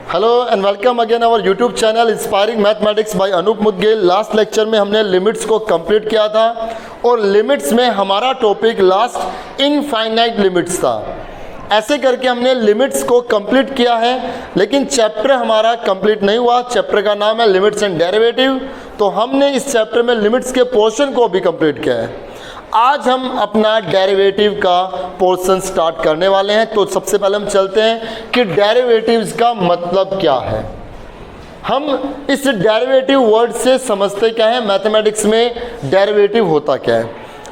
Hello and welcome again our YouTube channel inspiring mathematics by Anoop Mudgil. Last lecture में हमने limits को complete किया था और लिमिट्स में हमारा टॉपिक लास्ट इनफाइनाइट लिमिट्स था। ऐसे करके हमने लिमिट्स को कंप्लीट किया है, लेकिन चैप्टर हमारा कंप्लीट नहीं हुआ। चैप्टर का नाम है लिमिट्स एंड डेरिवेटिव। तो हमने इस चैप्टर में लिमिट्स के पोर्शन को भी कंप्लीट किया है। आज हम अपना डेरिवेटिव का पोर्शन स्टार्ट करने वाले हैं। तो सबसे पहले हम चलते हैं कि डेरिवेटिव्स का मतलब क्या है। हम इस डेरिवेटिव वर्ड से समझते क्या है, मैथमेटिक्स में डेरिवेटिव होता क्या है।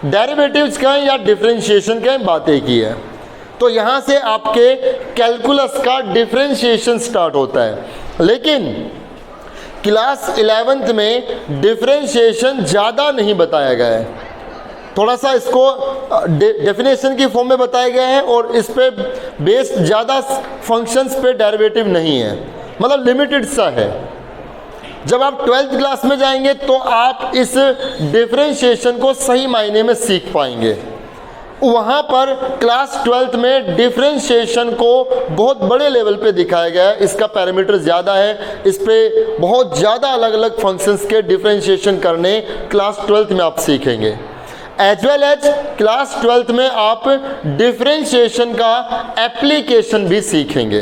डेरिवेटिव्स का या डिफरेंशिएशन का बातें की है। तो यहाँ से आपके कैलकुलस का डिफरेंशिएशन स्टार्ट होता है, लेकिन क्लास 11th में डिफरेंशिएशन ज़्यादा नहीं बताया गया है। थोड़ा सा इसको डेफिनेशन की फॉर्म में बताया गया है और इस पे बेस्ड ज़्यादा फंक्शंस पे डेरिवेटिव नहीं है, मतलब लिमिटेड सा है। जब आप 12th क्लास में जाएंगे तो आप इस डिफरेंशिएशन को सही मायने में सीख पाएंगे। वहाँ पर क्लास 12th में डिफरेंशिएशन को बहुत बड़े लेवल पे दिखाया गया है। इसका पैरामीटर ज़्यादा है, इस पे बहुत ज़्यादा अलग अलग फंक्शंस के डिफरेंशिएशन करने क्लास 12th में आप सीखेंगे। As well as class 12th में आप डिफरेंशिएशन का एप्लीकेशन भी सीखेंगे।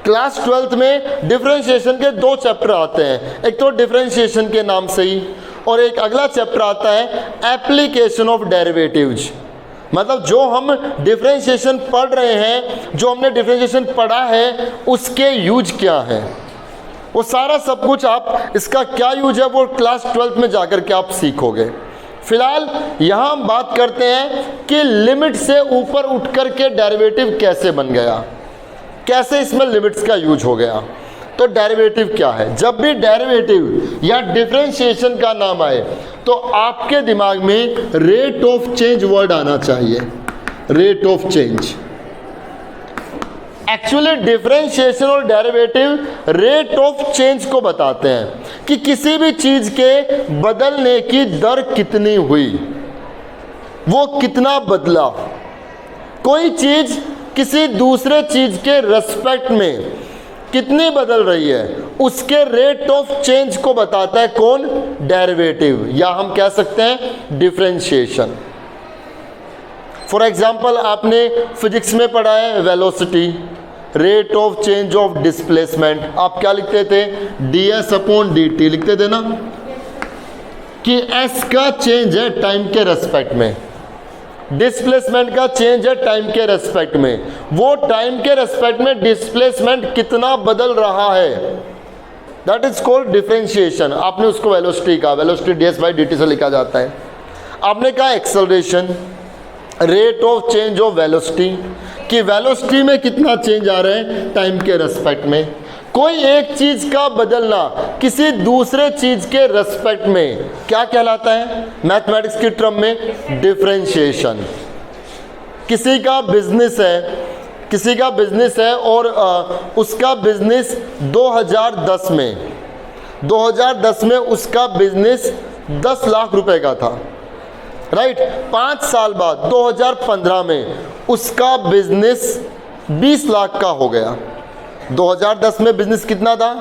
क्लास 12th में डिफरेंशिएशन के 2 चैप्टर आते हैं, एक तो डिफरेंशिएशन के नाम से ही, और एक अगला चैप्टर आता है एप्लीकेशन ऑफ डेरिवेटिव्स। मतलब जो हम डिफरेंशिएशन पढ़ रहे हैं, जो हमने डिफरेंशिएशन पढ़ा है, उसके यूज क्या है, वो सारा सब कुछ आप, इसका क्या यूज है, वो क्लास 12th में जाकर के आप सीखोगे। फिलहाल यहाँ हम बात करते हैं कि लिमिट से ऊपर उठ कर के डेरिवेटिव कैसे बन गया, कैसे इसमें लिमिट्स का यूज हो गया। तो डेरिवेटिव क्या है? जब भी डेरिवेटिव या डिफरेंशिएशन का नाम आए तो आपके दिमाग में रेट ऑफ चेंज वर्ड आना चाहिए। Rate of change. Actually differentiation और डेरिवेटिव रेट ऑफ चेंज को बताते हैं कि किसी भी चीज के बदलने की दर कितनी हुई, वो कितना बदला। कोई चीज किसी दूसरे चीज के रेस्पेक्ट में कितनी बदल रही है, उसके रेट ऑफ चेंज को बताता है कौन? डेरिवेटिव, या हम कह सकते हैं डिफरेंशिएशन। फॉर एग्जाम्पल आपने फिजिक्स में पढ़ा है velocity, rate of change of displacement. आप क्या लिखते थे? ds/dt लिखते थे ना, कि s का चेंज है टाइम के रेस्पेक्ट में, डिस्प्लेसमेंट का चेंज है टाइम के रेस्पेक्ट में। वो टाइम के रेस्पेक्ट में डिस्प्लेसमेंट कितना बदल रहा है, दैट इज कॉल्ड डिफरेंशिएशन। आपने उसको वेलोसिटी कहा, वेलोसिटी ds/dt से लिखा जाता है। आपने कहा acceleration, rate of change of velocity, कि वेलोसिटी में कितना चेंज आ रहा है टाइम के रेस्पेक्ट में। कोई एक चीज का बदलना किसी दूसरे चीज के रेस्पेक्ट में क्या कहलाता है मैथमेटिक्स की टर्म में? डिफरेंशिएशन। किसी का बिजनेस है और उसका बिजनेस 2010 में उसका बिजनेस 10 लाख रुपए का था, राइट। 5 साल बाद 2015 में उसका बिजनेस 20 लाख का हो गया। 2010 में बिजनेस कितना था?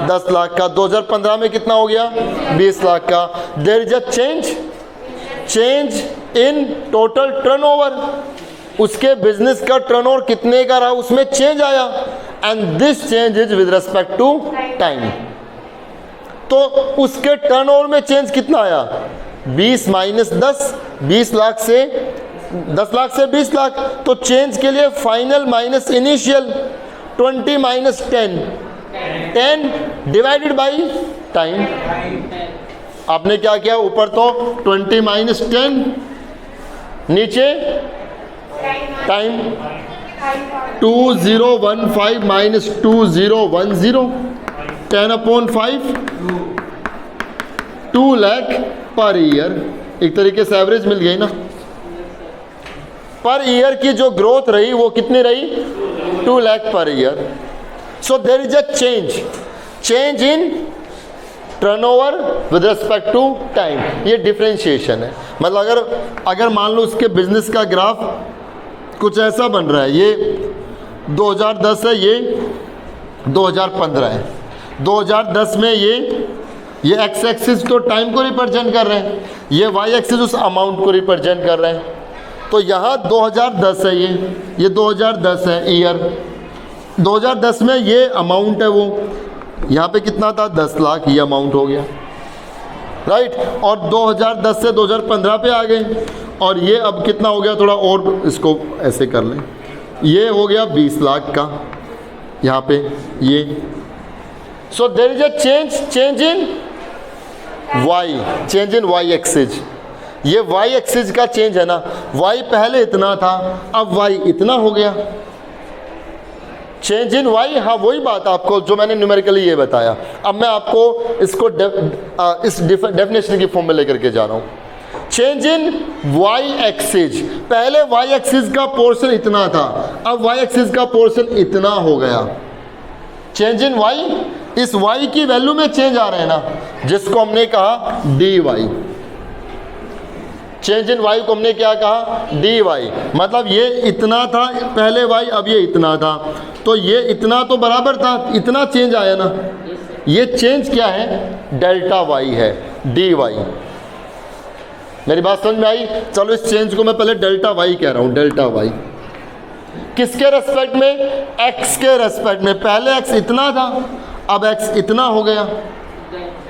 10 लाख का। 2015 में कितना हो गया? 20 लाख का। There is a change in total turnover. उसके बिजनेस का टर्नओवर कितने का रहा, उसमें चेंज आया, and this change is with respect to time. तो उसके टर्नओवर में चेंज कितना आया? 20 माइनस 10, 20 लाख से 10 लाख से 20 लाख। तो चेंज के लिए final minus initial, 20 minus 10 divided by time. आपने क्या किया? ऊपर तो 20 माइनस 10, नीचे time 2015 minus 2010, 10/5, 2 lakh per year. एक तरीके से एवरेज मिल गई ना। पर ईयर की जो ग्रोथ रही वो कितनी रही? 2 lakh per year. So there is a change in turnover with respect to time. ये डिफरेंशिएशन है। मतलब अगर मान लो उसके बिजनेस का ग्राफ कुछ ऐसा बन रहा है, ये 2010 है, ये 2015 है। 2010 में ये एक्स एक्सिस तो टाइम को रिप्रेजेंट कर रहे हैं, ये वाई एक्सिस उस अमाउंट को रिप्रेजेंट कर रहे हैं। तो यहाँ 2010 है, ये 2010 है ईयर। 2010 में ये अमाउंट है, वो यहाँ पे कितना था 10 लाख, ये अमाउंट हो गया, राइट। और 2010 से 2015 पे आ गए, और ये अब कितना हो गया, थोड़ा और इसको ऐसे कर लें, ये हो गया 20 लाख का यहाँ पे ये। So there is a change in Y, change in Y axis. ये वाई एक्सिस का चेंज है ना, वाई पहले इतना था, अब वाई इतना हो गया। चेंज इन वाई, हाँ वही बात आपको जो मैंने न्यूमेरिकली ये बताया। अब मैं आपको इसको इस डेफिनेशन की फॉर्म में लेकर के जा रहा हूँ। चेंज इन वाई एक्सिस, पहले वाई एक्सिस का पोर्शन इतना था, अब वाई एक्सिस का पोर्शन इतना हो गया। चेंज इन वाई, इस वाई की वैल्यू में चेंज आ रहे हैं ना, जिसको हमने कहा D Y. Change in Y को हमने क्या कहा, डी वाई। मतलब ये इतना था पहले वाई, अब ये इतना था, तो ये इतना तो बराबर था, इतना चेंज आया ना। ये चेंज क्या है, डेल्टा वाई है, डी वाई। मेरी बात समझ में आई? चलो इस चेंज को मैं पहले डेल्टा वाई कह रहा हूँ, डेल्टा वाई। किसके रेस्पेक्ट में, एक्स के रेस्पेक्ट में। पहले एक्स इतना था, अब एक्स इतना हो गया,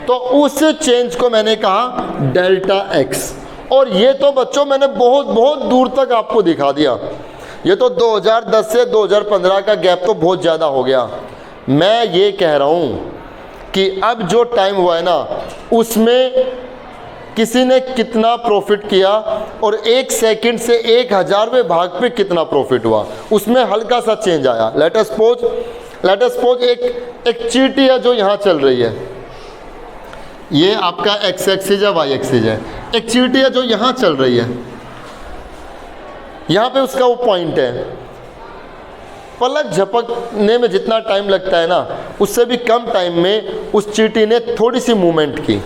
तो उस चेंज को मैंने कहा डेल्टा एक्स। और ये तो बच्चों मैंने बहुत बहुत दूर तक आपको दिखा दिया। ये तो 2010 से 2015 का गैप तो बहुत ज़्यादा हो गया। मैं ये कह रहा हूँ कि अब जो टाइम हुआ है ना, उसमें किसी ने कितना प्रॉफिट किया और 1 सेकंड से 1000वें भाग पे कितना प्रॉफिट हुआ, उसमें हल्का सा चेंज आया। लेट अस सपोज एक चीटी है जो यहाँ चल रही है, ये आपका एक्स एक्सिस है, वाई एक्सिस है। एक चीटी है जो यहाँ चल रही है, यहाँ पे उसका वो पॉइंट है। पलक झपकने में जितना टाइम लगता है ना, उससे भी कम टाइम में उस चीटी ने थोड़ी सी मूवमेंट की।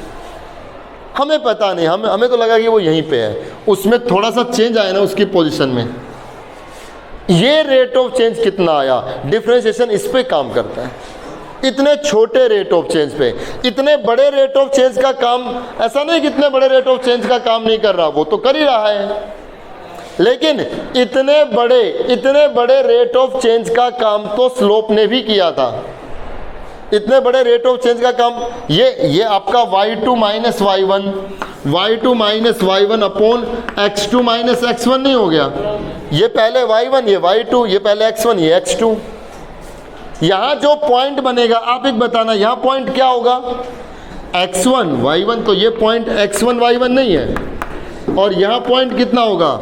हमें पता नहीं, हमें तो लगा कि वो यहीं पे है, उसमें थोड़ा सा चेंज आया ना उसकी पोजीशन में। ये रेट ऑफ चेंज कितना आया, डिफरेंशिएशन इस पे काम करता है। इतने छोटे रेट ऑफ चेंज पे इतने बड़े रेट ऑफ चेंज का काम, ऐसा नहीं कि इतने बड़े रेट ऑफ चेंज का काम नहीं कर रहा, वो तो कर ही रहा है, लेकिन इतने बड़े रेट ऑफ चेंज का काम तो स्लोप ने भी किया था। इतने बड़े रेट ऑफ चेंज का काम ये आपका y2 minus y1 upon x2 minus x1 नहीं हो गया। ये पहले y1, ये y2, ये पहले x1, ये x2। यहाँ जो पॉइंट बनेगा, आप एक बताना, यहाँ पॉइंट क्या होगा, x1 y1, तो ये पॉइंट x1 y1 नहीं है। और यहाँ पॉइंट कितना होगा,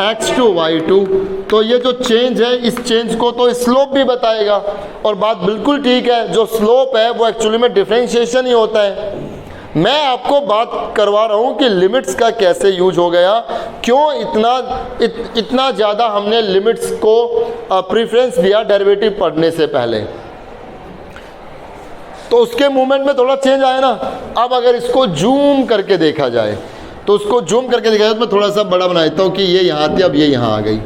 x2 y2। तो ये जो चेंज है, इस चेंज को तो स्लोप भी बताएगा। और बात बिल्कुल ठीक है, जो स्लोप है वो एक्चुअली में डिफरेंशिएशन ही होता है। मैं आपको बात करवा रहा हूँ कि लिमिट्स का कैसे यूज हो गया, क्यों इतना ज़्यादा हमने लिमिट्स को प्रेफरेंस दिया डेरिवेटिव पढ़ने से पहले। तो उसके मूवमेंट में थोड़ा चेंज आया ना। अब अगर इसको जूम करके देखा जाए, तो उसको जूम करके देखा जाए, तो मैं थोड़ा सा बड़ा बना देता हूँ कि ये यहाँ थी, अब ये यहाँ आ गई।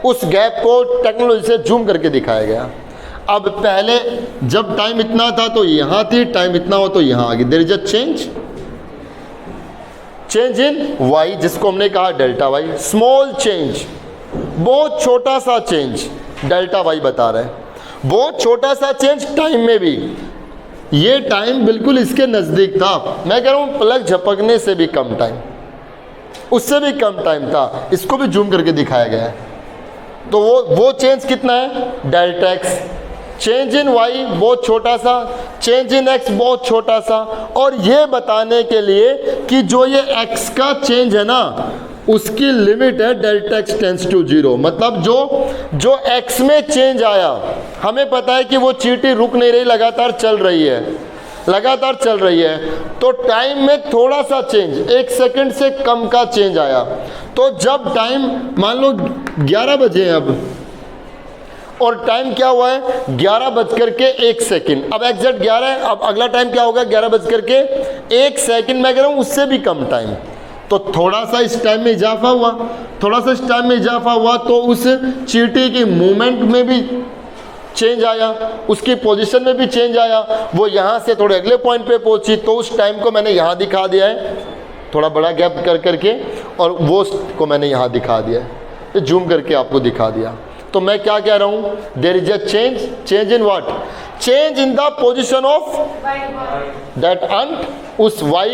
उस गैप को टेक्नोलॉजी से जूम करके दिखाया गया। अब पहले जब टाइम इतना था तो यहाँ थी, टाइम इतना हो तो यहाँ आ गई। There is a change in Y, जिसको हमने कहा डेल्टा वाई। स्मॉल चेंज, बहुत छोटा सा चेंज, डेल्टा वाई बता रहे हैं। बहुत छोटा सा चेंज टाइम में भी, ये टाइम बिल्कुल इसके नज़दीक था। मैं कह रहा हूँ पलक झपकने से भी कम टाइम, उससे भी कम टाइम था। इसको भी जूम करके दिखाया गया है। तो वो चेंज कितना है, delta X. Change in Y बहुत छोटा सा, चेंज इन एक्स बहुत छोटा सा। और ये बताने के लिए कि जो ये एक्स का चेंज है ना, उसकी लिमिट है डेल्टा एक्स टेंस टू 0। मतलब जो एक्स में चेंज आया, हमें पता है कि वो चीटी रुक नहीं रही, लगातार चल रही है। तो टाइम में थोड़ा सा चेंज, 1 सेकंड से कम का चेंज आया। तो जब टाइम मान लो 11 बजे हैं अब, और टाइम क्या हुआ है 11:01। अब एग्जैक्ट 11 है। अब अगला टाइम क्या होगा, 11:01। मैं कह रहा हूँ उससे भी कम टाइम। तो थोड़ा सा इस टाइम में इजाफा हुआ, तो उस चीटी की मूवमेंट में भी चेंज आया, उसकी पोजीशन में भी चेंज आया, वो यहाँ से थोड़े अगले पॉइंट पे पहुंची, तो उस टाइम को मैंने यहाँ दिखा दिया है, थोड़ा बड़ा गैप कर करके, और वो को मैंने यहाँ दिखा दिया है, जूम करके आपको दिखा दिया। तो मैं क्या कह रहा हूँ, there is a change, change in what, change in the position of that अंट, उस y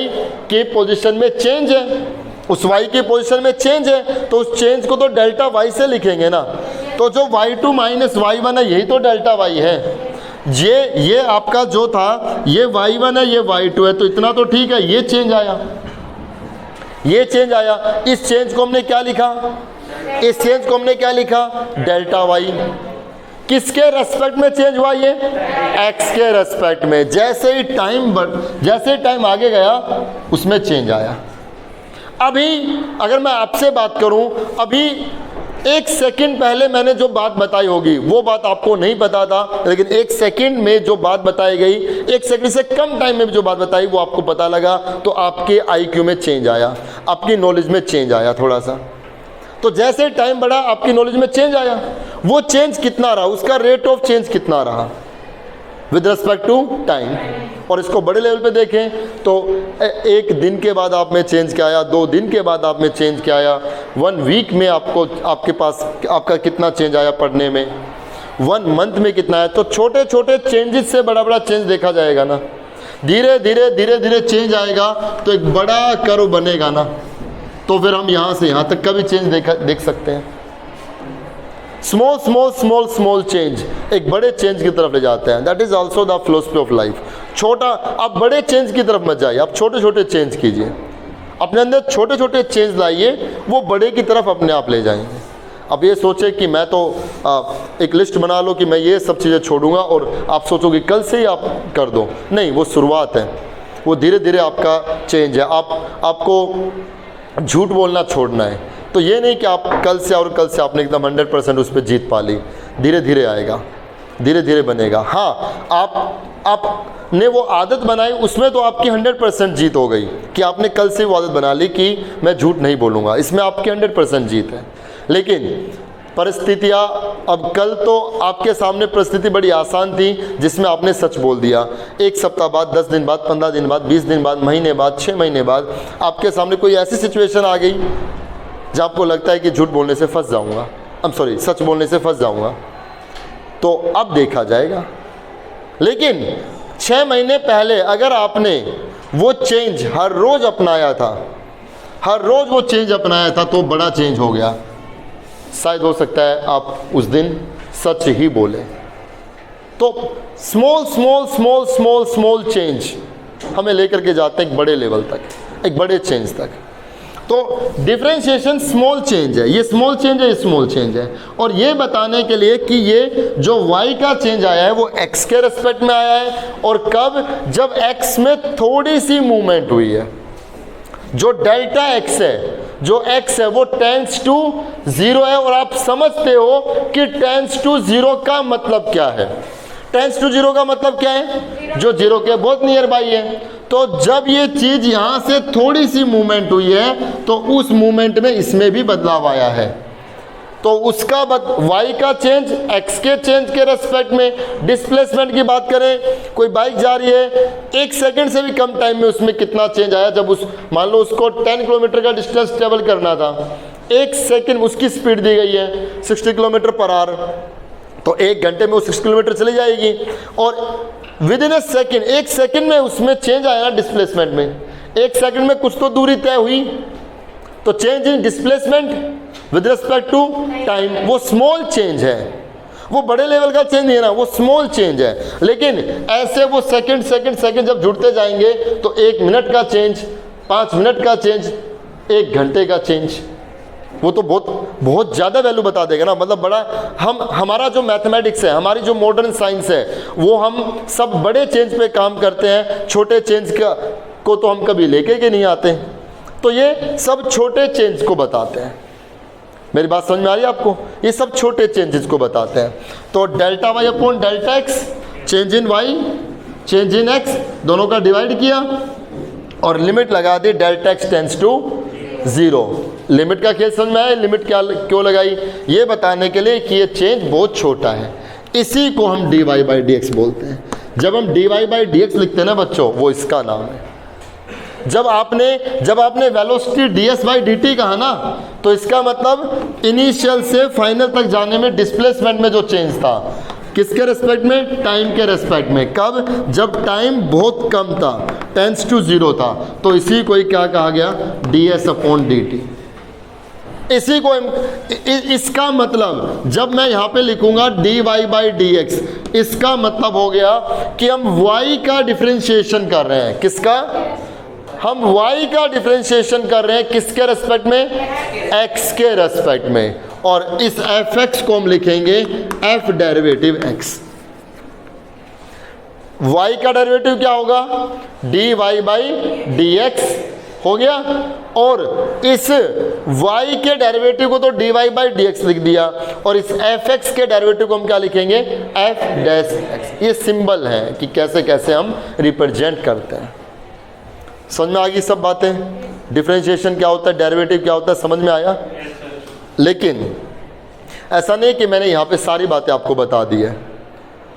के पोजीशन में चेंज है, उस y की पोजीशन में चेंज है, तो उस चेंज को तो डेल्टा y से लिखेंगे ना। तो जो y2 माइनस y1 है, यही तो डेल्टा y है। ये आपका जो था, ये y1 है, ये y2 है, तो इतना तो ठीक है, ये चेंज आया, ये चेंज आया। इस चेंज को हमने क्या लिखा, इस चेंज को हमने क्या लिखा, डेल्टा y। किसके रेस्पेक्ट में चेंज हुआ, ये x के रेस्पेक्ट में। जैसे ही टाइम आगे गया, उसमें चेंज आया। अभी अगर मैं आपसे बात करूं, अभी 1 सेकंड पहले मैंने जो बात बताई होगी, वो बात आपको नहीं पता था, लेकिन 1 सेकंड में जो बात बताई गई, 1 सेकंड से कम टाइम में जो बात बताई, वो आपको पता लगा, तो आपके IQ में चेंज आया, आपकी नॉलेज में चेंज आया थोड़ा सा। तो जैसे टाइम बढ़ा, आपकी नॉलेज में चेंज आया। वो चेंज कितना रहा, उसका रेट ऑफ चेंज कितना रहा विद रिस्पेक्ट टू टाइम। और इसको बड़े लेवल पे देखें तो 1 दिन के बाद आप में चेंज क्या आया, 2 दिन के बाद आप में चेंज क्या आया, 1 वीक में आपके पास आपका कितना चेंज आया पढ़ने में, 1 मंथ में कितना है। तो छोटे छोटे चेंजेस से बड़ा बड़ा चेंज देखा जाएगा ना। धीरे धीरे चेंज आएगा तो एक बड़ा कर्व बनेगा ना, तो फिर हम यहाँ से यहाँ तक का भी चेंज देख सकते हैं। Small small small small change एक बड़े चेंज की तरफ ले जाते हैं। That is also the philosophy of life. छोटा, आप बड़े चेंज की तरफ मत जाइए, आप छोटे छोटे चेंज कीजिए, अपने अंदर छोटे छोटे चेंज लाइए, वो बड़े की तरफ अपने आप ले जाएंगे। अब ये सोचे कि मैं तो एक लिस्ट बना लो कि मैं ये सब चीज़ें छोड़ूंगा और आप सोचोगे कल से ही आप कर दो, नहीं, वो शुरुआत है, वो धीरे धीरे आपका चेंज है। आपको झूठ बोलना छोड़ना है। तो ये नहीं कि आप कल से और कल से आपने एकदम 100% उस पर जीत पा ली, धीरे धीरे आएगा, धीरे धीरे बनेगा। हाँ, आपने वो आदत बनाई, उसमें तो आपकी 100% जीत हो गई कि आपने कल से वो आदत बना ली कि मैं झूठ नहीं बोलूँगा, इसमें आपकी 100% जीत है। लेकिन परिस्थितियाँ, अब कल तो आपके सामने परिस्थिति बड़ी आसान थी जिसमें आपने सच बोल दिया। 1 सप्ताह बाद, 10 दिन बाद, 15 दिन बाद, 20 दिन बाद, महीने बाद, 6 महीने बाद आपके सामने कोई ऐसी सिचुएशन आ गई जहाँ आपको लगता है कि झूठ बोलने से फंस जाऊँगा, सच बोलने से फंस जाऊँगा, तो अब देखा जाएगा। लेकिन 6 महीने पहले अगर आपने वो चेंज हर रोज़ अपनाया था, हर रोज़ वो चेंज अपनाया था, तो बड़ा चेंज हो गया। शायद हो सकता है आप उस दिन सच ही बोले। तो small small small small small change हमें लेकर के जाते हैं एक बड़े लेवल तक, एक बड़े चेंज तक। तो डिफरेंशिएशन स्मॉल चेंज है, ये स्मॉल चेंज है, ये स्मॉल चेंज है। और ये बताने के लिए कि ये जो y का चेंज आया है वो x के रेस्पेक्ट में आया है, और कब, जब x में थोड़ी सी मूवमेंट हुई है। जो डेल्टा x है, जो x है वो टेंड्स टू 0 है, और आप समझते हो कि टेंड्स टू 0 का मतलब क्या है। टेंड्स टू 0 का मतलब क्या है, जो 0 के बहुत नियर बाई है। तो जब ये चीज़ यहाँ से थोड़ी सी मूवमेंट हुई है, तो उस मूवमेंट में इसमें भी बदलाव आया है। तो उसका y का चेंज x के चेंज के रेस्पेक्ट में। डिस्प्लेसमेंट की बात करें, कोई बाइक जा रही है, 1 सेकंड से भी कम टाइम में उसमें कितना चेंज आया। जब मान लो उसको 10 किलोमीटर का डिस्टेंस ट्रेवल करना था, 1 सेकंड उसकी स्पीड दी गई है 60 किलोमीटर पर आवर, तो 1 घंटे में वो 60 किलोमीटर चली जाएगी। और with in A second, 1 second में उसमें चेंज आया ना डिस्प्लेसमेंट में, 1 सेकंड में कुछ तो दूरी तय हुई। तो change in displacement with respect to time, वो स्मॉल चेंज है, वो बड़े लेवल का चेंज नहीं है ना, वो स्मॉल चेंज है। लेकिन ऐसे वो सेकंड जब जुड़ते जाएंगे तो 1 मिनट का चेंज, 5 मिनट का चेंज, 1 घंटे का चेंज, वो तो बहुत ज़्यादा वैल्यू बता देगा ना। मतलब बड़ा, हमारा जो मैथमेटिक्स है, हमारी जो मॉडर्न साइंस है, वो हम सब बड़े चेंज पे काम करते हैं, छोटे चेंज को तो हम कभी लेके के नहीं आते। तो ये सब छोटे चेंज को बताते हैं। मेरी बात समझ में आ रही है आपको? ये सब छोटे चेंजेस को बताते हैं। तो delta y upon delta x, change in y, change in x, दोनों का डिवाइड किया और लिमिट लगा दी delta x tends to 0। Limit का खेल समझ में आया? लिमिट क्या क्यों लगाई? ये बताने के लिए कि ये चेंज बहुत छोटा है, इसी को हम dy बाई डी एक्स बोलते हैं। जब हम dy बाई डी एक्स लिखते हैं ना बच्चों, वो इसका नाम है। जब आपने velocity ds by D T कहा ना, तो इसका मतलब इनिशियल से फाइनल तक जाने में डिस्प्लेसमेंट में जो चेंज था, किसके रेस्पेक्ट में? टाइम के रेस्पेक्ट में। कब? जब टाइम बहुत कम था, टेंस टू 0 था, तो इसी को ही क्या कहा गया? ds upon D T. इसी को इसका मतलब जब मैं यहाँ पे लिखूंगा dy बाई डी एक्स, इसका मतलब हो गया कि हम y का डिफरेंशिएशन कर रहे हैं। किसका? हम y का डिफरेंशिएशन कर रहे हैं। किसके रेस्पेक्ट में? x के रेस्पेक्ट में। और इस fx को हम लिखेंगे f डेरिवेटिव x। y का डेरिवेटिव क्या होगा? dy बाई डी एक्स हो गया। और इस y के डेरिवेटिव को तो dy बाई डी एक्स लिख दिया, और इस fx के डेरिवेटिव को हम क्या लिखेंगे? f dash x। ये सिंबल है कि कैसे कैसे हम रिप्रेजेंट करते हैं। समझ में आ गई सब बातें? डिफरेंशिएशन क्या होता है, डेरिवेटिव क्या होता है, समझ में आया? लेकिन ऐसा नहीं कि मैंने यहाँ पे सारी बातें आपको बता दी है।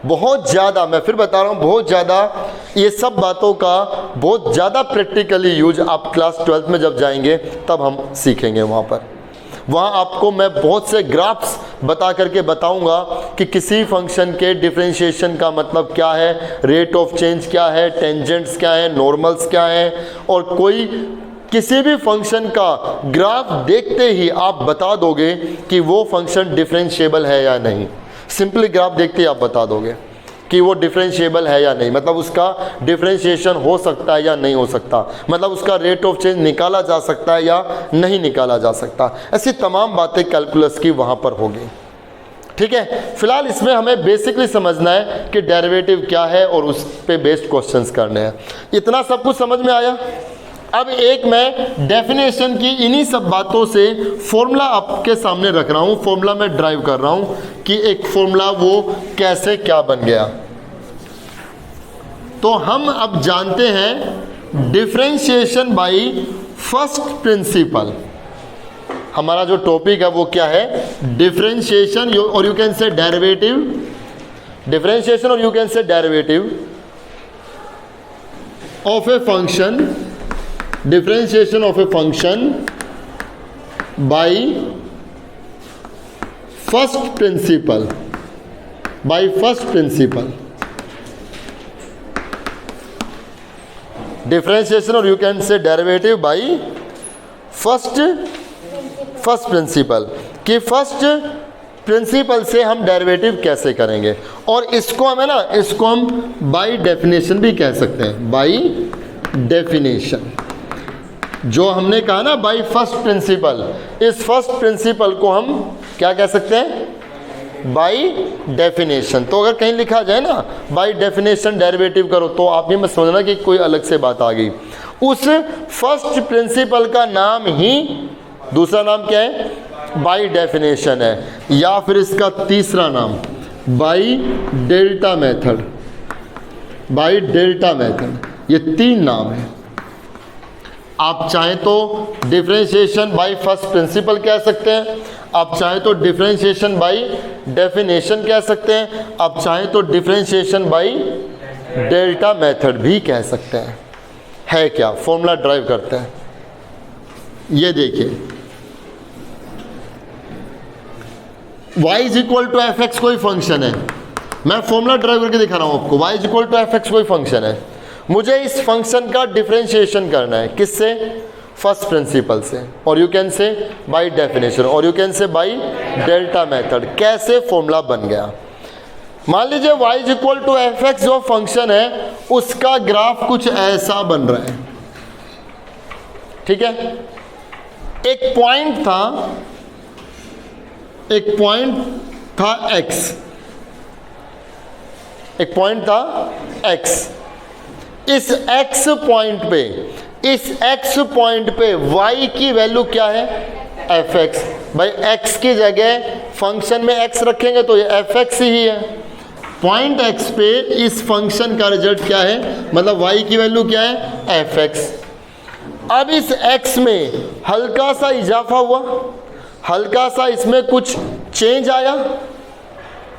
बहुत ज़्यादा, मैं फिर बता रहा हूँ, बहुत ज़्यादा ये सब बातों का बहुत ज़्यादा प्रैक्टिकली यूज आप क्लास 12th में जब जाएंगे तब हम सीखेंगे। वहाँ आपको मैं बहुत से ग्राफ्स बता करके बताऊंगा कि किसी फंक्शन के डिफरेंशिएशन का मतलब क्या है, रेट ऑफ चेंज क्या है, टेंजेंट्स क्या है, नॉर्मल्स क्या है। और कोई किसी भी फंक्शन का ग्राफ देखते ही आप बता दोगे कि वो फंक्शन डिफरेंशिएबल है या नहीं। सिंपली ग्राफ देखते ही आप बता दोगे कि वो डिफरेंशिएबल है या नहीं, मतलब उसका डिफरेंशिएशन हो सकता है या नहीं हो सकता, मतलब उसका रेट ऑफ चेंज निकाला जा सकता है या नहीं निकाला जा सकता। ऐसी तमाम बातें कैलकुलस की वहाँ पर होगी। ठीक है, फिलहाल इसमें हमें बेसिकली समझना है कि डेरिवेटिव क्या है और उस पे बेस्ड क्वेश्चंस करने हैं। इतना सब कुछ समझ में आया? अब एक मैं डेफिनेशन की इन्हीं सब बातों से फॉर्मूला आपके सामने रख रहा हूँ, फॉर्मूला में ड्राइव कर रहा हूँ कि एक फॉर्मूला वो कैसे क्या बन गया। तो हम अब जानते हैं डिफरेंशिएशन बाय फर्स्ट प्रिंसिपल। हमारा जो टॉपिक है वो क्या है? डिफरेंशिएशन, और you can say derivative, differentiation और you can say derivative of a function, differentiation of a function by first principle, by first principle, differentiation or you can say derivative by first principle। कि first principle से हम derivative कैसे करेंगे, और इसको हम है ना, इसको हम बाय डेफिनेशन भी कह सकते हैं। बाय डेफिनेशन जो हमने कहा ना, बाय फर्स्ट प्रिंसिपल, इस फर्स्ट प्रिंसिपल को हम क्या कह सकते हैं? By definition. तो अगर कहीं लिखा जाए ना बाय डेफिनेशन डेरिवेटिव करो, तो आप ये मत समझना कि कोई अलग से बात आ गई। उस फर्स्ट प्रिंसिपल का नाम ही, दूसरा नाम क्या है? बाय डेफिनेशन है, या फिर इसका तीसरा नाम bye delta method. Bye delta method, ये 3 नाम है। आप चाहें तो डिफरेंशिएशन बाय फर्स्ट प्रिंसिपल कह सकते हैं, आप चाहें तो डिफरेंशिएशन बाय डेफिनेशन कह सकते हैं, आप चाहें तो डिफरेंशिएशन बाय डेल्टा मेथड भी कह सकते हैं। है क्या? फॉर्मूला ड्राइव करते हैं। ये देखिए, y is equal to F X कोई फंक्शन है, मैं फॉर्मूला ड्राइव करके दिखा रहा हूं आपको। y is equal to F X कोई फंक्शन है, मुझे इस फंक्शन का डिफरेंशिएशन करना है। किससे? फर्स्ट प्रिंसिपल से, और you can say by definition, और you can say by delta method. कैसे? फॉर्मूला बन गया। मान लीजिए y is equal to F x जो फंक्शन है उसका ग्राफ कुछ ऐसा बन रहा है। ठीक है, एक पॉइंट था x, एक पॉइंट था x। इस x पॉइंट पे y की वैल्यू क्या है? fx। भाई x की जगह फंक्शन में x रखेंगे तो ये fx ही है। पॉइंट x पे इस फंक्शन का रिजल्ट क्या है, मतलब y की वैल्यू क्या है? fx। अब इस x में हल्का सा इजाफा हुआ, हल्का सा इसमें कुछ चेंज आया,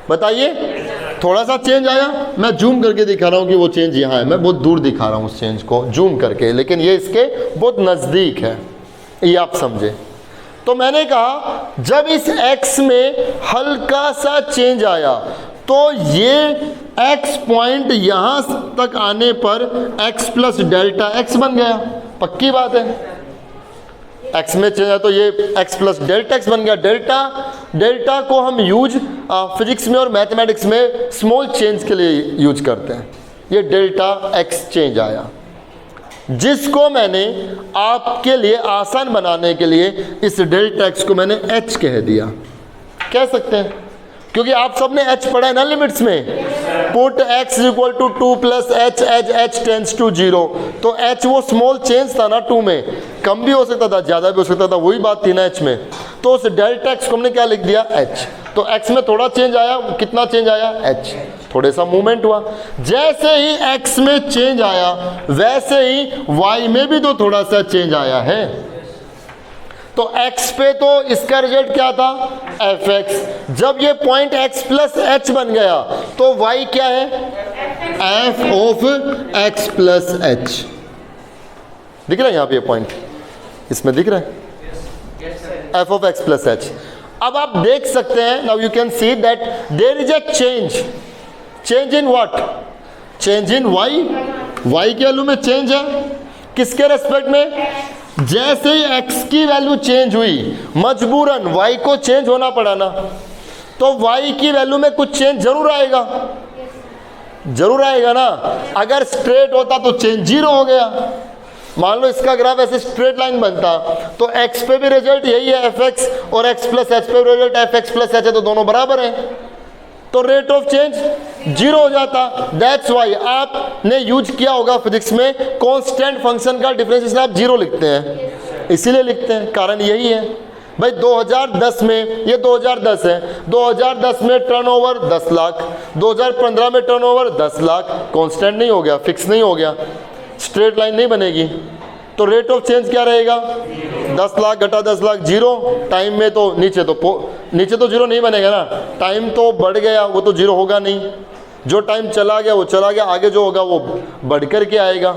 बताइए। थोड़ा सा चेंज आया, मैं जूम करके दिखा रहा हूँ कि वो चेंज यहाँ है, मैं बहुत दूर दिखा रहा हूँ उस चेंज को जूम करके, लेकिन ये इसके बहुत नज़दीक है, ये आप समझे। तो मैंने कहा जब इस x में हल्का सा चेंज आया तो ये x पॉइंट यहाँ तक आने पर x प्लस डेल्टा x बन गया, पक्की बात है। x में चेंज है तो ये x प्लस डेल्टा x बन गया। डेल्टा को हम यूज फिजिक्स में और मैथमेटिक्स में स्मॉल चेंज के लिए यूज करते हैं। ये डेल्टा x चेंज आया, जिसको मैंने आपके लिए आसान बनाने के लिए इस डेल्टा x को मैंने h कह दिया, कह सकते हैं, क्योंकि आप सबने h पढ़ा है ना लिमिट्स में। Put x equal to 2 plus H as h tends to 0, तो h वो स्मॉल चेंज था ना, 2 में कम भी हो सकता था ज़्यादा भी हो सकता था, वही बात थी ना h में। तो उस डेल्टा x को हमने क्या लिख दिया, h। तो x में थोड़ा चेंज आया, कितना चेंज आया, h, थोड़े सा मूवमेंट हुआ। जैसे ही x में चेंज आया वैसे ही y में भी तो थोड़ा सा चेंज आया है। तो x पे तो इसका रिजल्ट क्या था, fx। जब ये पॉइंट x प्लस h बन गया तो y क्या है, f of x plus h। दिख रहा है यहाँ पे ये पॉइंट, इसमें दिख रहा है f of x plus h। अब आप देख सकते हैं, now you can see that there is a change in what, change in y की वैल्यू में चेंज है, किसके रेस्पेक्ट में। जैसे ही x की वैल्यू चेंज हुई मजबूरन y को चेंज होना पड़ा ना, तो y की वैल्यू में कुछ चेंज जरूर आएगा, जरूर आएगा ना। अगर स्ट्रेट होता तो चेंज 0 हो गया। मान लो इसका ग्राफ ऐसे स्ट्रेट लाइन बनता तो x पे भी रिजल्ट यही है fx, और x प्लस h पे भी रिजल्ट fx प्लस h है, तो दोनों बराबर हैं, तो रेट ऑफ चेंज 0 हो जाता। दैट्स वाई आपने यूज किया होगा फिजिक्स में, कांस्टेंट फंक्शन का डिफरेंशिएशन आप 0 लिखते हैं, इसीलिए लिखते हैं, कारण यही है। भाई 2010 में, ये 2010 है, 2010 में टर्नओवर 10 लाख, 2015 में टर्नओवर 10 लाख, कांस्टेंट नहीं हो गया, फिक्स नहीं हो गया, स्ट्रेट लाइन नहीं बनेगी, तो रेट ऑफ चेंज क्या रहेगा, 10 लाख घटा 10 लाख 0। टाइम में तो नीचे तो 0 नहीं बनेगा ना, टाइम तो बढ़ गया, वो तो 0 होगा नहीं, जो टाइम चला गया वो चला गया, आगे जो होगा वो बढ़ कर के आएगा।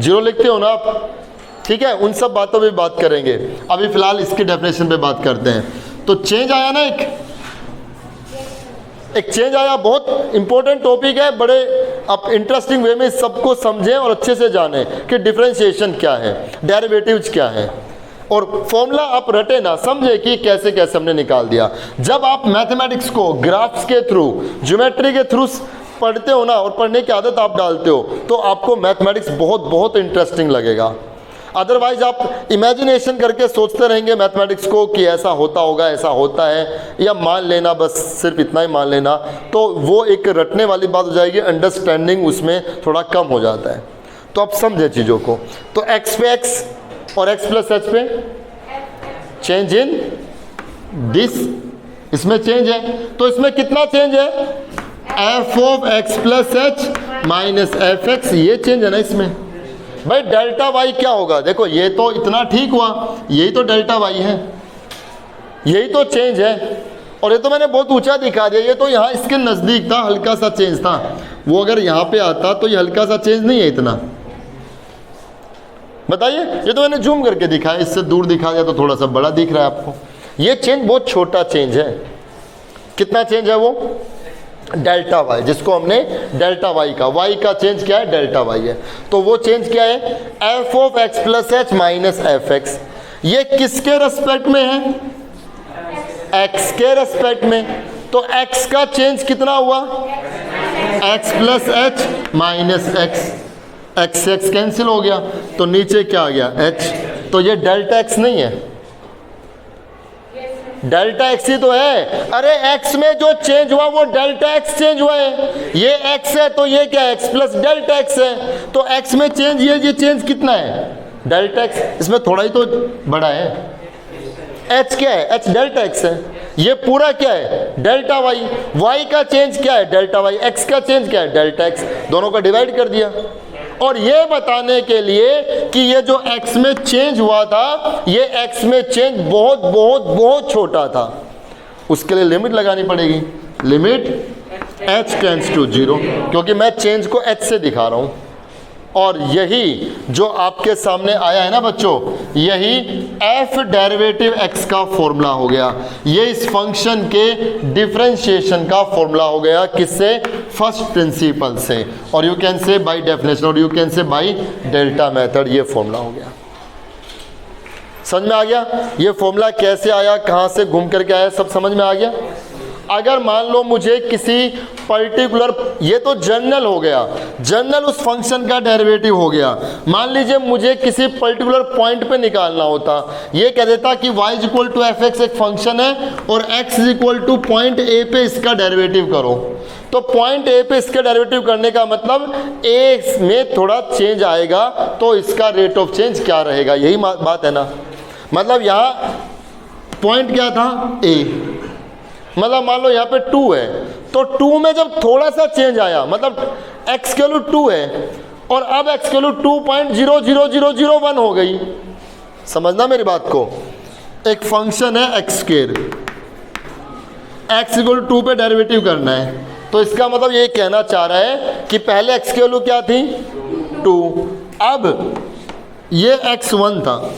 0 लिखते हो ना आप, ठीक है, उन सब बातों पे बात करेंगे, अभी फिलहाल इसकी डेफिनेशन पे बात करते हैं। तो चेंज आया ना, एक चेंज आया, बहुत इंपॉर्टेंट टॉपिक है, बड़े आप इंटरेस्टिंग वे में सबको समझें और अच्छे से जानें कि डिफरेंशिएशन क्या है, डेरिवेटिव्स क्या है, और फॉर्मूला आप रटे ना, समझे कि कैसे कैसे हमने निकाल दिया। जब आप मैथमेटिक्स को ग्राफ्स के थ्रू, ज्योमेट्री के थ्रू पढ़ते हो ना, और पढ़ने की आदत आप डालते हो, तो आपको मैथमेटिक्स बहुत बहुत इंटरेस्टिंग लगेगा। अदरवाइज आप इमेजिनेशन करके सोचते रहेंगे मैथमेटिक्स को कि ऐसा होता होगा, ऐसा होता है, या मान लेना, बस सिर्फ इतना ही मान लेना, तो वो एक रटने वाली बात हो जाएगी, अंडरस्टैंडिंग उसमें थोड़ा कम हो जाता है। तो आप समझे चीज़ों को। तो x पे x और x प्लस h पे चेंज इन दिस, इसमें चेंज है, तो इसमें कितना चेंज है, f of x plus h minus F x, ये चेंज है ना इसमें। भाई डेल्टा वाई क्या होगा, देखो ये तो इतना ठीक हुआ, यही तो डेल्टा वाई है, यही तो चेंज है, और ये तो मैंने बहुत ऊंचा दिखा दिया, ये तो यहाँ इसके नज़दीक था, हल्का सा चेंज था, वो अगर यहाँ पे आता तो ये हल्का सा चेंज नहीं है इतना, बताइए। ये तो मैंने जूम करके दिखाया, इससे दूर दिखा दिया तो थोड़ा सा बड़ा दिख रहा है आपको। ये चेंज बहुत छोटा चेंज है, कितना चेंज है वो, डेल्टा वाई, जिसको हमने डेल्टा वाई का, वाई का चेंज क्या है, डेल्टा वाई है, तो वो चेंज क्या है, F of x plus H minus F x. ये किसके रेस्पेक्ट में है, एक्स के रेस्पेक्ट में, तो एक्स का चेंज कितना हुआ, x plus H minus x, x से एक्स कैंसिल हो गया, तो नीचे क्या आ गया, एच, तो ये डेल्टा एक्स नहीं है, डेल्टा एक्स ही तो है। अरे एक्स में जो चेंज हुआ वो डेल्टा एक्स चेंज हुआ है, ये एक्स है तो ये क्या है, एक्स प्लस डेल्टा एक्स है, तो एक्स में चेंज, ये चेंज कितना है, डेल्टा एक्स, इसमें थोड़ा ही तो बड़ा है। एच क्या है, एच डेल्टा एक्स है, ये पूरा क्या है, डेल्टा वाई, वाई का चेंज क्या है, डेल्टा वाई, एक्स का चेंज क्या है, डेल्टा एक्स, दोनों का डिवाइड कर दिया। और ये बताने के लिए कि ये जो x में चेंज हुआ था, ये x में चेंज बहुत बहुत बहुत छोटा था, उसके लिए लिमिट लगानी पड़ेगी, लिमिट h टेंड्स टू 0, क्योंकि मैं चेंज को h से दिखा रहा हूँ। और यही जो आपके सामने आया है ना बच्चों, यही f डेरिवेटिव x का फॉर्मूला हो गया। ये इस फंक्शन के डिफरेंशिएशन का फॉर्मूला हो गया, किससे? फर्स्ट प्रिंसिपल से, और you can say by definition, और you can say by delta method. ये फॉर्मूला हो गया। समझ में आ गया? ये फॉर्मूला कैसे आया, कहाँ से घूम करके आया, सब समझ में आ गया? अगर मान लो मुझे किसी पर्टिकुलर, ये तो जनरल हो गया, जनरल उस फंक्शन का डेरिवेटिव हो गया। मान लीजिए मुझे किसी पर्टिकुलर पॉइंट पे निकालना होता, ये कह देता कि y equal to F X एक फंक्शन है और x equal to point A पे इसका डेरिवेटिव करो। तो पॉइंट ए पे इसका डेरिवेटिव करने का मतलब a में थोड़ा चेंज आएगा, तो इसका रेट ऑफ चेंज क्या रहेगा, यही बात है ना। मतलब यहाँ पॉइंट क्या था? a, मतलब मान लो यहाँ पे 2 है, तो 2 में जब थोड़ा सा चेंज आया, मतलब x के वैल्यू 2 है और अब x के वैल्यू 2.00001 हो गई। समझना मेरी बात को। एक फंक्शन है x स्क्वायर, x इक्वल 2 पे डेरिवेटिव करना है, तो इसका मतलब ये कहना चाह रहा है कि पहले x की वैल्यू क्या थी? 2, अब ये x1 था,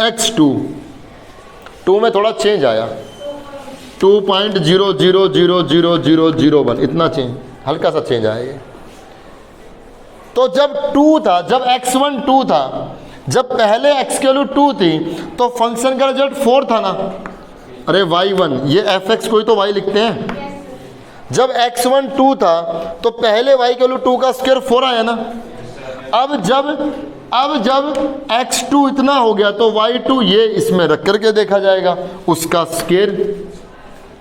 x2, 2 में थोड़ा चेंज आया, 2.0000001, इतना चेंज, हल्का सा चेंज आएगा। तो जब 2 था, जब x1 2 था, जब पहले x की वैल्यू 2 थी, तो फंक्शन का रिजल्ट 4 था ना। अरे y1, ये fx को ही तो y लिखते हैं। जब x1 2 था, तो पहले y की वैल्यू 2 का स्क्वायर 4 आया ना। अब जब x2 इतना हो गया, तो y2 ये इसमें रख करके देखा जाएगा, उसका स्क्वायर।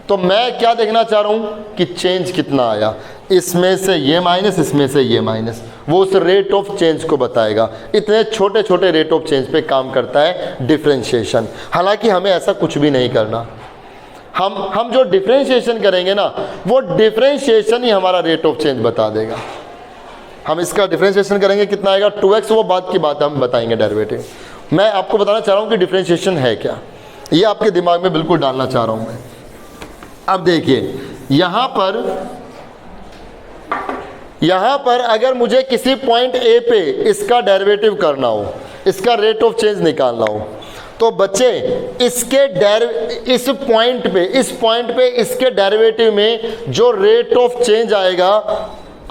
तो मैं क्या देखना चाह रहा हूँ कि चेंज कितना आया, इसमें से ये माइनस, इसमें से ये माइनस, वो उस रेट ऑफ चेंज को बताएगा। इतने छोटे छोटे रेट ऑफ चेंज पे काम करता है डिफरेंशिएशन। हालांकि हमें ऐसा कुछ भी नहीं करना, हम जो डिफरेंशिएशन करेंगे ना, वो डिफरेंशिएशन ही हमारा रेट ऑफ चेंज बता देगा। हम इसका डिफरेंशिएशन करेंगे, कितना आएगा? 2x, वो बात की बात हम बताएंगे डेरिवेटिव। मैं आपको बताना चाह रहा हूँ कि डिफरेंशिएशन है क्या, ये आपके दिमाग में बिल्कुल डालना चाह रहा हूँ मैं। अब देखिए, यहाँ पर अगर मुझे किसी पॉइंट ए पे इसका डेरिवेटिव करना हो, इसका रेट ऑफ चेंज निकालना हो, तो बच्चे इस पॉइंट पे इसके डेरिवेटिव में जो रेट ऑफ चेंज आएगा,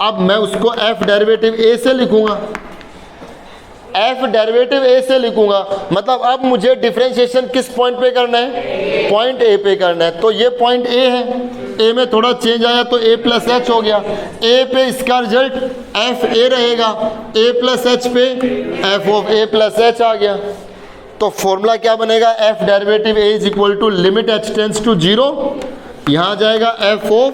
अब मैं उसको f डेरिवेटिव a से लिखूंगा, f डेरिवेटिव a से लिखूंगा। मतलब अब मुझे डिफरेंशिएशन किस पॉइंट पे करना है? पॉइंट a पे करना है। तो ये पॉइंट a है, a में थोड़ा चेंज आया तो a प्लस h हो गया, a पे इसका रिजल्ट f a रहेगा, a प्लस h पे f of a plus h आ गया। तो फॉर्मूला क्या बनेगा? f derivative a is equal to limit h tends to 0, यहाँ आ जाएगा f of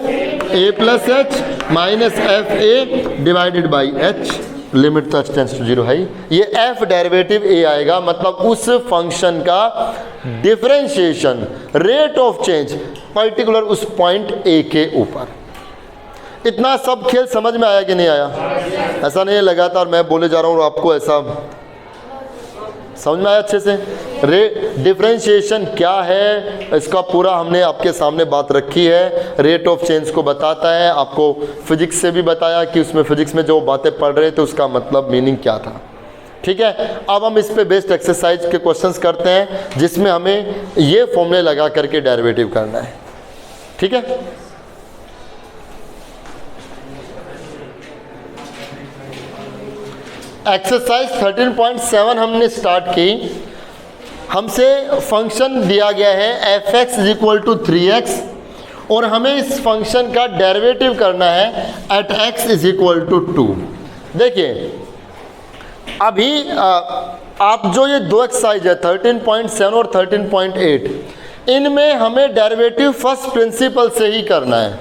a plus h minus F a divided by h, limit तो h टेंड्स टू 0 है। ये f डेरिवेटिव a आएगा, मतलब उस फंक्शन का differentiation, rate of change particular उस पॉइंट a के ऊपर। इतना सब खेल समझ में आया कि नहीं आया? ऐसा नहीं है लगातार मैं बोले जा रहा हूँ और आपको ऐसा समझ में आया अच्छे से? डिफरेंशिएशन क्या है, इसका पूरा हमने आपके सामने बात रखी है। रेट ऑफ चेंज को बताता है, आपको फिजिक्स से भी बताया कि उसमें फिजिक्स में जो बातें पढ़ रहे थे उसका मतलब मीनिंग क्या था। ठीक है, अब हम इस पे बेस्ड एक्सरसाइज के क्वेश्चंस करते हैं, जिसमें हमें ये फॉर्मूले लगा करके डेरिवेटिव करना है। ठीक है, एक्सरसाइज 13.7 हमने स्टार्ट की। हमसे फंक्शन दिया गया है f(x) is equal to 3x और हमें इस फंक्शन का डेरिवेटिव करना है at x is equal to 2। देखिए अभी आप जो ये दो एक्सरसाइज है 13.7 और 13.8, इनमें हमें डेरिवेटिव फर्स्ट प्रिंसिपल से ही करना है।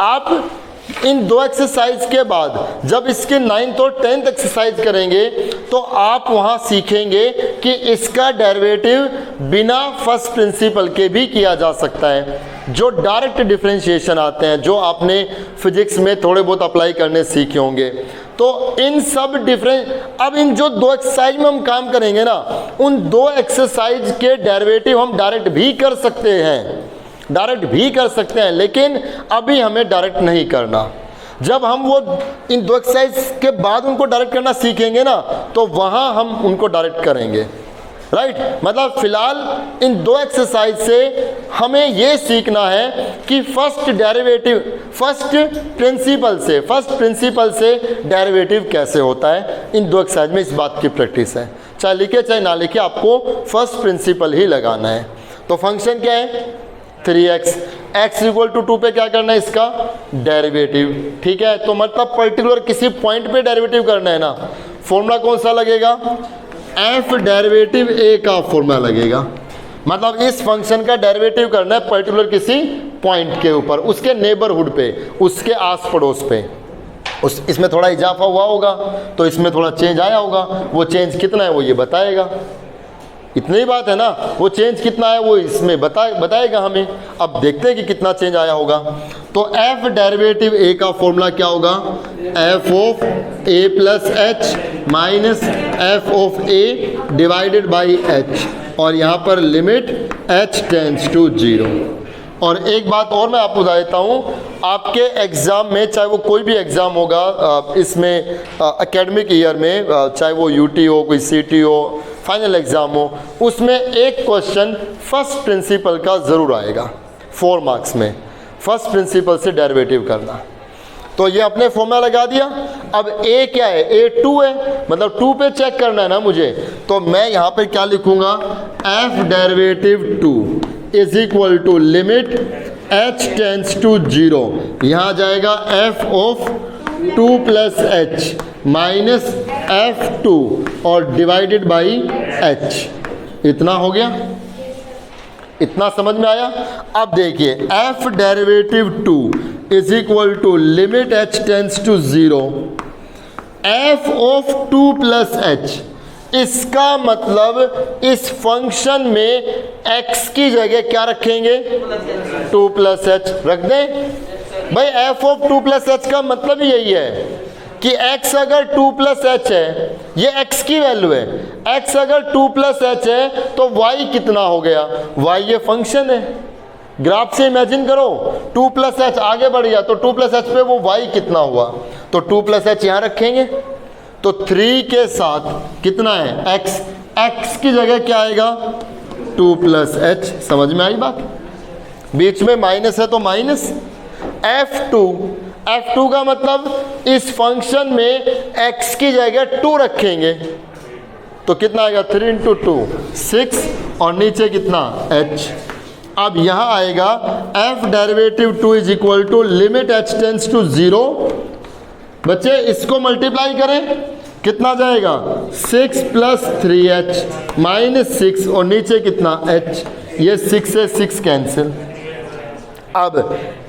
आप इन दो एक्सरसाइज के बाद जब इसके 9th और 10th एक्सरसाइज करेंगे तो आप वहाँ सीखेंगे कि इसका डेरिवेटिव बिना फर्स्ट प्रिंसिपल के भी किया जा सकता है। जो डायरेक्ट डिफरेंशिएशन आते हैं, जो आपने फिजिक्स में थोड़े बहुत अप्लाई करने सीखे होंगे, तो इन सब अब इन जो दो एक्सरसाइज में हम काम करेंगे ना, उन दो एक्सरसाइज के डेरिवेटिव हम डायरेक्ट भी कर सकते हैं। डायरेक्ट भी कर सकते हैं, लेकिन अभी हमें डायरेक्ट नहीं करना। जब हम वो इन दो एक्सरसाइज के बाद उनको डायरेक्ट करना सीखेंगे ना, तो वहाँ हम उनको डायरेक्ट करेंगे, राइट। मतलब फिलहाल इन दो एक्सरसाइज से हमें ये सीखना है कि फर्स्ट प्रिंसिपल से डेरिवेटिव कैसे होता है। इन दो एक्सरसाइज में इस बात की प्रैक्टिस है, चाहे लिखे चाहे ना लिखे, आपको फर्स्ट प्रिंसिपल ही लगाना है। तो फंक्शन क्या है 3x, x इक्वल टू 2 पे क्या करना है इसका डेरिवेटिव, ठीक है। तो मतलब पर्टिकुलर किसी पॉइंट पे डेरिवेटिव करना है ना, फॉर्मूला कौन सा लगेगा, f डेरिवेटिव a का फॉर्मूला लगेगा। मतलब इस फंक्शन का डेरिवेटिव करना है पर्टिकुलर किसी पॉइंट के ऊपर, उसके नेबरहुड पे, उसके आस पड़ोस पे। इसमें थोड़ा इजाफा हुआ होगा तो इसमें थोड़ा चेंज आया होगा, वो चेंज कितना है वो ये बताएगा। इतनी ही बात है ना, वो चेंज कितना है वो इसमें बताएगा हमें। अब देखते हैं कि कितना चेंज आया होगा। तो f डेरिवेटिव a का फॉर्मूला क्या होगा, f of a plus h minus f of a divided by h, और यहाँ पर लिमिट h टेंड्स टू 0। और एक बात और मैं आपको बता देता हूँ, आपके एग्ज़ाम में, चाहे वो कोई भी एग्ज़ाम होगा इसमें एकेडमिक ईयर में, चाहे वो यूटी हो, कोई सीटी हो, फाइनल एग्ज़ाम हो, उसमें एक क्वेश्चन फर्स्ट प्रिंसिपल का ज़रूर आएगा 4 मार्क्स में, फर्स्ट प्रिंसिपल से डेरिवेटिव करना। तो ये अपने फॉर्मूला लगा दिया। अब a क्या है, a 2 है, मतलब 2 पे चेक करना है ना मुझे। तो मैं यहाँ पे क्या लिखूँगा, f derivative 2 is equal to limit h tends to 0, यहाँ जाएगा f of 2 plus h minus f2 और डिवाइडेड बाई h। इतना हो गया, इतना समझ में आया। अब देखिए f derivative 2 is equal to limit h tends to 0 f of 2 plus h। इसका मतलब इस फंक्शन में x की जगह क्या रखेंगे, 2 प्लस h रख दें भाई। f ऑफ 2 प्लस h का मतलब ही यही है कि x अगर 2 प्लस h है, ये x की वैल्यू है, x अगर 2 प्लस h है तो y कितना हो गया, y ये फंक्शन है। ग्राफ से इमेजिन करो 2 प्लस h आगे बढ़ गया तो 2 प्लस h पे वो y कितना हुआ, तो 2 प्लस h यहाँ रखेंगे। तो 3 के साथ कितना है x, x की जगह क्या आएगा 2 प्लस h। समझ में आई बात, बीच में माइनस है तो माइनस f2 का मतलब इस फंक्शन में x की जगह 2 रखेंगे तो कितना आएगा 3 इंटू 2 6, और नीचे कितना h। अब यहाँ आएगा f derivative 2 is equal to limit h tends to 0। बच्चे इसको मल्टीप्लाई करें, कितना जाएगा 6 प्लस 3h माइनस 6, और नीचे कितना h, ये 6 से 6 कैंसिल। अब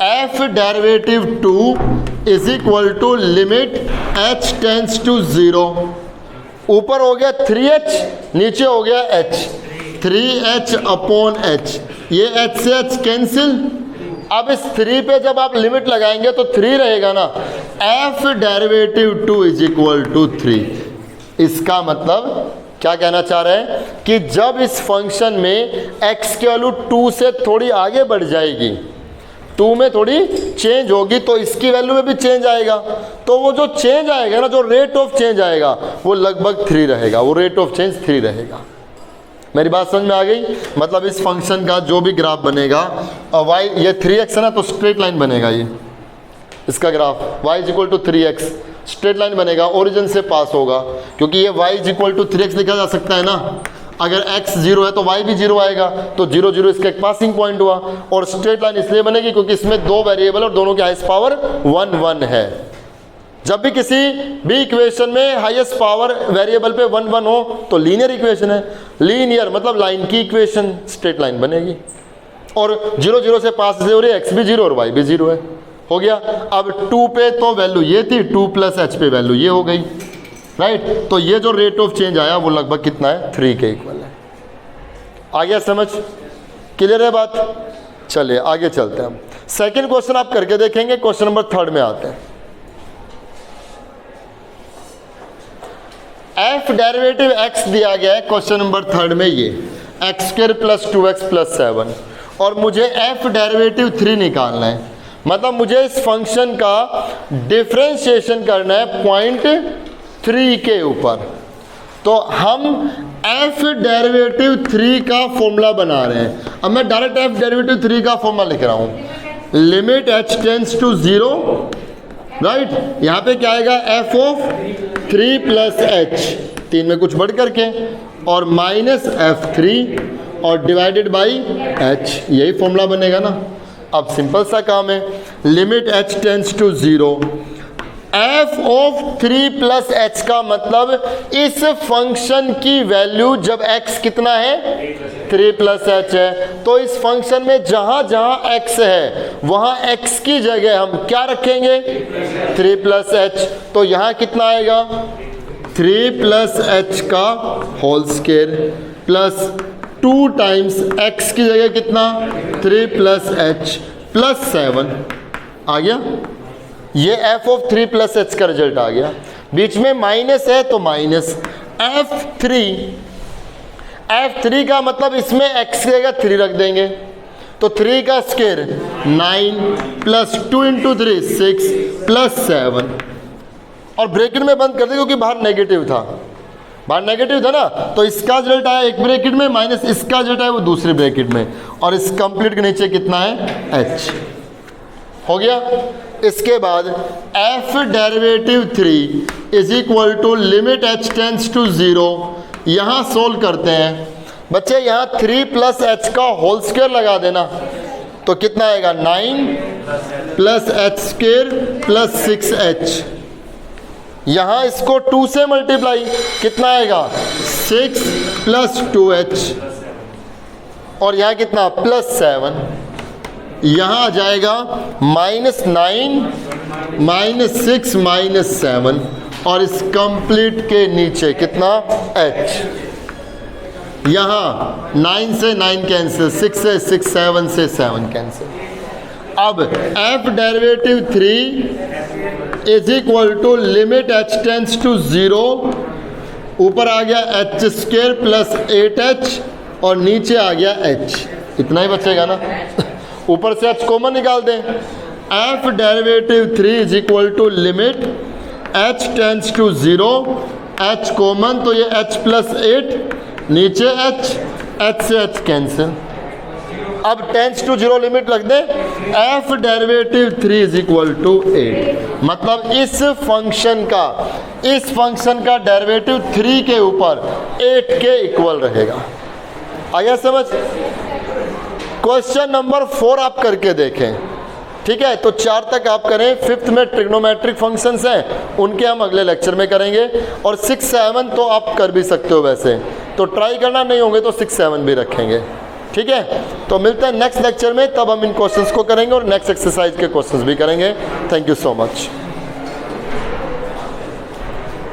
f derivative 2 is equal to limit h tends to 0। ऊपर हो गया 3h, नीचे हो गया h, 3h अपॉन h, ये h से h कैंसिल। अब इस 3 पे जब आप लिमिट लगाएंगे तो 3 रहेगा ना, f derivative 2 is equal to 3। इसका मतलब क्या कहना चाह रहे हैं कि जब इस फंक्शन में x की वैल्यू 2 से थोड़ी आगे बढ़ जाएगी, 2 में थोड़ी चेंज होगी, तो इसकी वैल्यू में भी चेंज आएगा। तो वो जो चेंज आएगा ना, जो रेट ऑफ चेंज आएगा वो लगभग 3 रहेगा, वो रेट ऑफ चेंज 3 रहेगा। मेरी बात समझ में आ गई। मतलब इस फंक्शन का जो भी ग्राफ बनेगा, और y ये 3x है ना, तो स्ट्रेट लाइन बनेगा, ये इसका graph y is equal to 3x straight line बनेगा, ओरिजिन से पास होगा, क्योंकि ये y is equal to 3x लिखा जा सकता है ना। अगर x 0 है तो y भी 0 आएगा, तो 0 0 इसका एक पासिंग पॉइंट हुआ। और स्ट्रेट लाइन इसलिए बनेगी क्योंकि इसमें 2 वेरिएबल और दोनों की हाईएस्ट पावर 1 1 है। जब भी किसी भी इक्वेशन में हाईएस्ट पावर वेरिएबल पे 1 1 हो तो लीनियर इक्वेशन है। लीनियर मतलब लाइन की इक्वेशन, स्ट्रेट लाइन बनेगी। और 0 0 से पास से हो रही है, x भी 0 और y भी 0 है, हो गया। अब 2 पे तो वैल्यू ये थी, 2 प्लस h पे वैल्यू ये हो गई, राइट। तो ये जो रेट ऑफ चेंज आया वो लगभग कितना है 3 के इक्वल है। आ गया समझ, क्लियर है बात। चलिए आगे चलते हैं। सेकंड क्वेश्चन आप करके देखेंगे, क्वेश्चन नंबर 3 में आते हैं। f डेरिवेटिव x दिया गया है क्वेश्चन नंबर 3 में, ये x² प्लस 2x प्लस 7, और मुझे एफ डेरिवेटिव 3 निकालना है, मतलब मुझे इस फंक्शन का डिफरेंशिएशन करना है पॉइंट 3 के ऊपर। तो हम एफ डेरिवेटिव 3 का फॉर्मूला बना रहे हैं। अब मैं डायरेक्ट एफ डेरिवेटिव 3 का फॉर्मूला लिख रहा हूँ, limit h tends to 0, right. यहाँ पे क्या आएगा, एफ ऑफ 3 प्लस एच, 3 में कुछ बढ़ करके, और माइनस f3 और डिवाइडेड बाई h, यही फॉर्मूला बनेगा ना। अब सिंपल सा काम है, limit h tends to 0, F of 3 plus H का मतलब इस फंक्शन की वैल्यू जब x कितना है 3 प्लस एच है, तो इस फंक्शन में जहां जहां x है वहां x की जगह हम क्या रखेंगे 3 प्लस एच। तो यहां कितना आएगा 3 प्लस एच का whole square plus 2 times x की जगह कितना 3 प्लस एच प्लस 7 आ गया। ये f ऑफ 3 प्लस एच का रिजल्ट आ गया। बीच में माइनस है तो माइनस f3 का मतलब इसमें x की जगह 3 रख देंगे, तो 3 का स्क्वायर 9 प्लस 2 इंटू 3 6 प्लस 7, और ब्रैकेट में बंद कर दें क्योंकि बाहर नेगेटिव था, बाहर नेगेटिव था ना, तो इसका रिजल्ट आया एक ब्रैकेट में माइनस इसका रिजल्ट आया वो दूसरे ब्रैकेट में, और इस कंप्लीट के नीचे कितना है h हो गया। इसके बाद f derivative 3 is equal to limit h tends to 0, यहाँ सोल्व करते हैं बच्चे। यहाँ 3 प्लस एच का होल स्क्वायर लगा देना, तो कितना आएगा 9 plus H square plus 6h। यहाँ इसको 2 से मल्टीप्लाई, कितना आएगा 6 प्लस 2h, और यहाँ कितना प्लस 7। यहाँ आ जाएगा -9 -6 -7, और इस कंप्लीट के नीचे कितना h। यहाँ 9 से 9 कैंसिल, 6 से 6, 7 से 7 कैंसिल। अब f derivative 3 is equal to limit h tends to 0, ऊपर आ गया h स्क्वायर प्लस 8h, और नीचे आ गया h, इतना ही बचेगा ना। ऊपर से h कॉमन निकाल दें, f derivative 3 is equal to limit h tends to 0, h common तो ये h प्लस 8, नीचे h से h कैंसिल। अब टेंड्स टू 0 लिमिट रख दें, f derivative 3 is equal to 8, मतलब इस फंक्शन का डेरिवेटिव 3 के ऊपर 8 के इक्वल रहेगा। आया समझ। क्वेश्चन नंबर 4 आप करके देखें, ठीक है। तो 4 तक आप करें, 5th में ट्रिग्नोमेट्रिक फंक्शंस हैं, उनके हम अगले लेक्चर में करेंगे, और 6, 7 तो आप कर भी सकते हो वैसे, तो ट्राई करना, नहीं होंगे तो 6, 7 भी रखेंगे, ठीक है। तो मिलते हैं नेक्स्ट लेक्चर में, तब हम इन क्वेश्चंस को करेंगे और नेक्स्ट एक्सरसाइज के क्वेश्चंस भी करेंगे। Thank you so much.